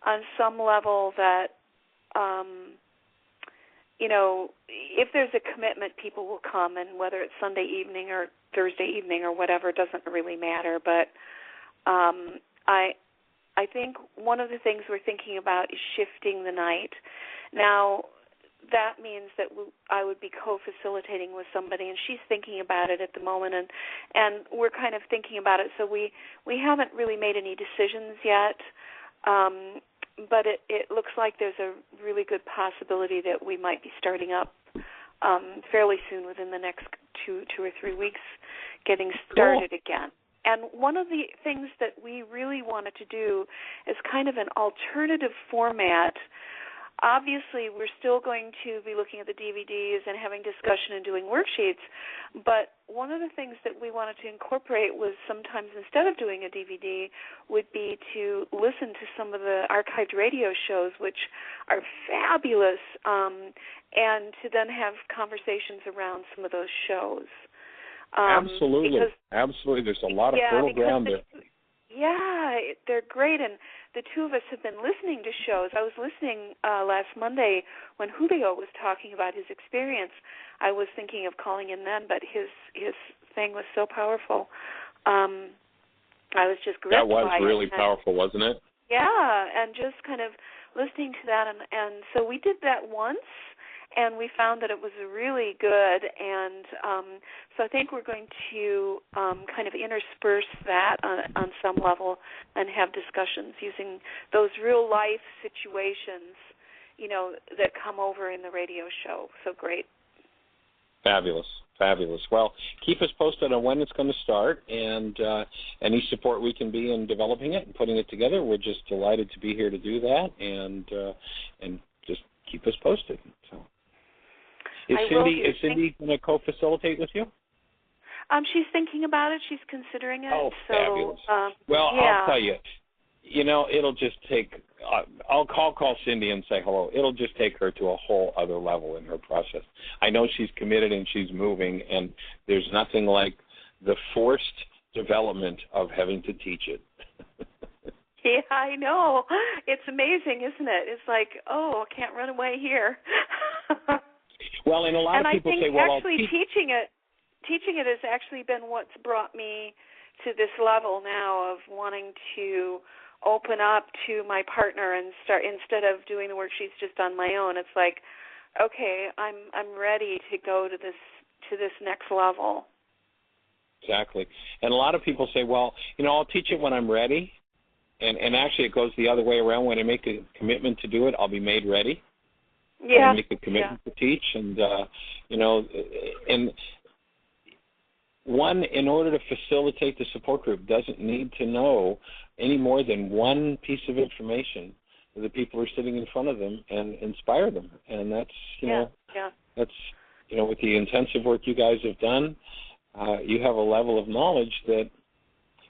on some level that, if there's a commitment, people will come, and whether it's Sunday evening or Thursday evening or whatever, doesn't really matter. But I think one of the things we're thinking about is shifting the night. Now, that means that I would be co-facilitating with somebody, and she's thinking about it at the moment, and we're kind of thinking about it. So we haven't really made any decisions yet, but it looks like there's a really good possibility that we might be starting up fairly soon, within the next two or 3 weeks, getting started again. And one of the things that we really wanted to do is kind of an alternative format. Obviously, we're still going to be looking at the DVDs and having discussion and doing worksheets, but one of the things that we wanted to incorporate was sometimes, instead of doing a DVD, would be to listen to some of the archived radio shows, which are fabulous, and to then have conversations around some of those shows. Absolutely. There's a lot of fertile ground there. Yeah, they're great, and the two of us have been listening to shows. I was listening last Monday when Julio was talking about his experience. I was thinking of calling in then, but his thing was so powerful. I was just gripped by it. That was really powerful, wasn't it? Yeah, and just kind of listening to that, and so we did that once, and we found that it was really good, and so I think we're going to kind of intersperse that on some level and have discussions using those real-life situations, that come over in the radio show. So great. Fabulous. Well, keep us posted on when it's going to start, and any support we can be in developing it and putting it together. We're just delighted to be here to do that, and just keep us posted. So. Is Cindy going to co-facilitate with you? She's thinking about it. She's considering it. Oh, so, fabulous. Yeah. I'll tell you, it'll just take, I'll call Cindy and say hello. It'll just take her to a whole other level in her process. I know she's committed and she's moving, and there's nothing like the forced development of having to teach it. Yeah, I know. It's amazing, isn't it? It's like, I can't run away here. Well, and a lot of people say, well, actually teaching it has actually been what's brought me to this level now of wanting to open up to my partner and start, instead of doing the worksheets just on my own. It's like, okay, I'm ready to go to this next level. Exactly. And a lot of people say, well, I'll teach it when I'm ready. And actually it goes the other way around. When I make a commitment to do it, I'll be made ready. Yeah. And make a commitment to teach. And, and one, in order to facilitate the support group, doesn't need to know any more than one piece of information that the people who are sitting in front of them and inspire them. And that's, that's, with the intensive work you guys have done, you have a level of knowledge that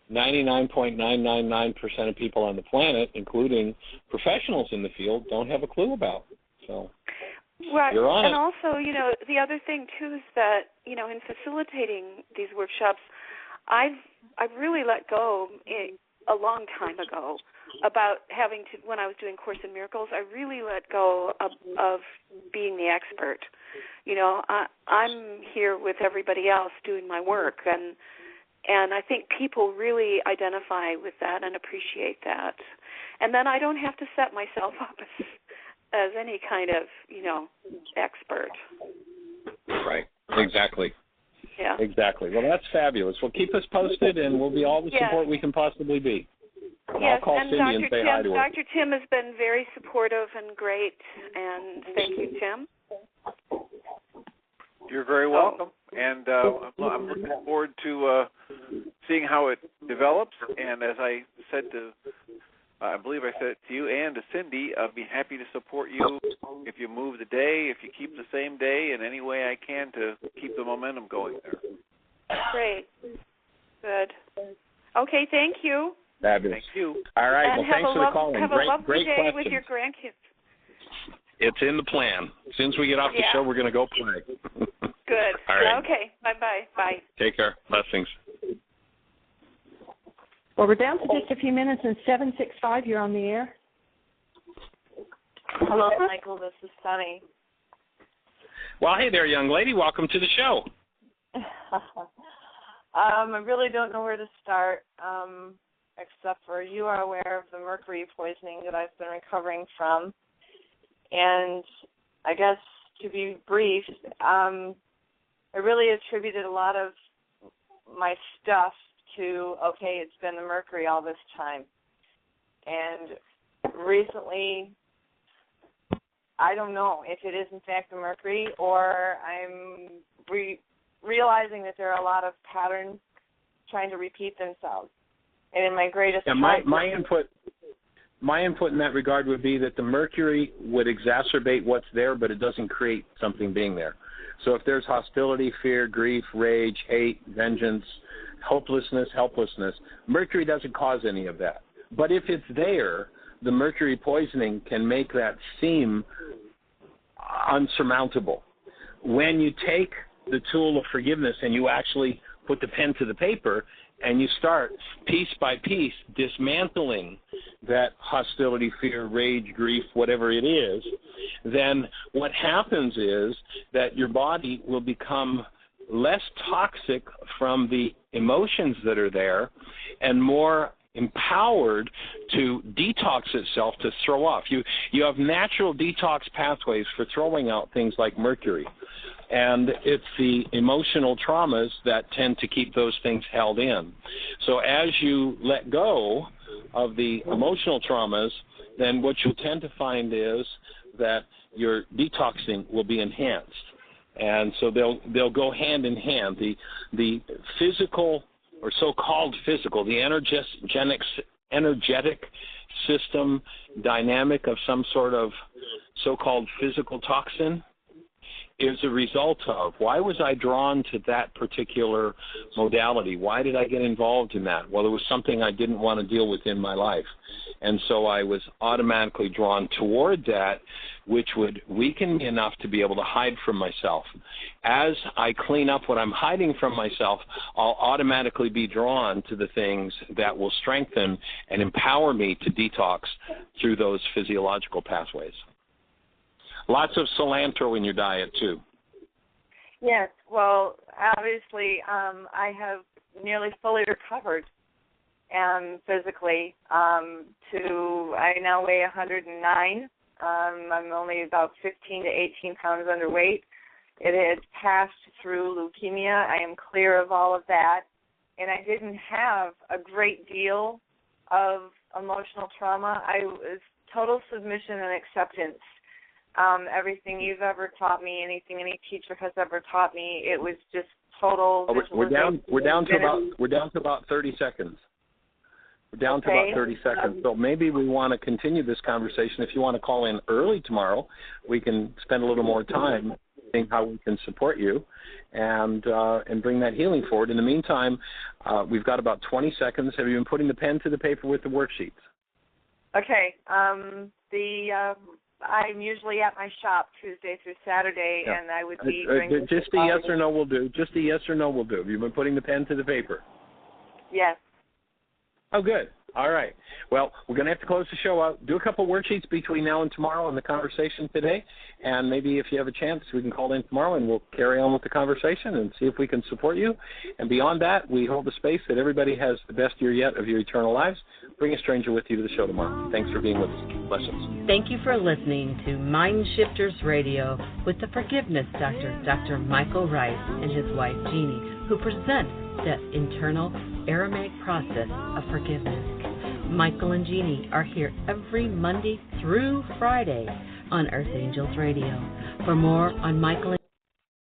99.999% of people on the planet, including professionals in the field, don't have a clue about. So, Right. You're on and it. also, the other thing too is that, in facilitating these workshops, I've really let go a long time ago about having to, when I was doing Course in Miracles, I really let go of being the expert. I'm here with everybody else doing my work, and I think people really identify with that and appreciate that. And then I don't have to set myself up as any kind of, expert. Right. Exactly. Yeah. Exactly. Well, that's fabulous. Well, keep us posted, and we'll be all the support we can possibly be. Yes, I'll call and Cindy and say hi to her. Dr. Tim has been very supportive and great, and thank you, Tim. You're very welcome, and I'm looking forward to seeing how it develops. And as I said I believe I said it to you and to Cindy, I'll be happy to support you if you move the day, if you keep the same day, in any way I can to keep the momentum going there. Great. Good. Okay, thank you. Fabulous. Thank you. All right. And well, thanks for the call. Have a lovely great day questions. with your grandkids. It's in the plan. As soon as we get off the show, we're going to go play. Good. All right. Okay. Bye-bye. Bye. Take care. Blessings. Well, we're down to just a few minutes, and 765, you're on the air. Hello, Michael. This is Sunny. Well, hey there, young lady. Welcome to the show. I really don't know where to start, except for you are aware of the mercury poisoning that I've been recovering from. And I guess to be brief, I really attributed a lot of my stuff to, it's been the mercury all this time. And recently, I don't know if it is in fact the mercury, or I'm realizing that there are a lot of patterns trying to repeat themselves. And in my greatest my input in that regard would be that the mercury would exacerbate what's there, but it doesn't create something being there. So if there's hostility, fear, grief, rage, hate, vengeance, hopelessness, helplessness, mercury doesn't cause any of that. But if it's there, the mercury poisoning can make that seem unsurmountable. When you take the tool of forgiveness and you actually put the pen to the paper and you start piece by piece dismantling that hostility, fear, rage, grief, whatever it is, then what happens is that your body will become less toxic from the emotions that are there and more empowered to detox itself, to throw off. You have natural detox pathways for throwing out things like mercury. And it's the emotional traumas that tend to keep those things held in. So as you let go of the emotional traumas, then what you'll tend to find is that your detoxing will be enhanced. And so they'll go hand in hand. The physical, or so-called physical, the energetic system dynamic of some sort of so-called physical toxin is a result of, why was I drawn to that particular modality? Why did I get involved in that? Well, it was something I didn't want to deal with in my life. And so I was automatically drawn toward that, which would weaken me enough to be able to hide from myself. As I clean up what I'm hiding from myself, I'll automatically be drawn to the things that will strengthen and empower me to detox through those physiological pathways. Lots of cilantro in your diet, too. Yes, well, obviously, I have nearly fully recovered physically. I now weigh 109. I'm only about 15 to 18 pounds underweight. It had passed through leukemia. I am clear of all of that. And I didn't have a great deal of emotional trauma. I was total submission and acceptance. Everything you've ever taught me, anything any teacher has ever taught me, it was just total. We're down to about 30 seconds. We're down to about 30 seconds. So maybe we want to continue this conversation. If you want to call in early tomorrow, we can spend a little more time seeing how we can support you and bring that healing forward. In the meantime, we've got about 20 seconds. Have you been putting the pen to the paper with the worksheets? Okay. The I'm usually at my shop Tuesday through Saturday, and I would be doing just a yes or no will do. Just a yes or no will do. Have you been putting the pen to the paper? Yes. Oh, good. All right. Well, we're going to have to close the show out. Do a couple worksheets between now and tomorrow in the conversation today, and maybe if you have a chance, we can call in tomorrow and we'll carry on with the conversation and see if we can support you. And beyond that, we hold the space that everybody has the best year yet of your eternal lives. Bring a stranger with you to the show tomorrow. Thanks for being with us. Blessings. Thank you for listening to MindShifters Radio with the Forgiveness Doctor, Dr. Michael Ryce, and his wife, Jeanie, who present the internal Aramaic process of forgiveness. Michael and Jeanie are here every Monday through Friday on Earth Angels Radio. For more on Michael and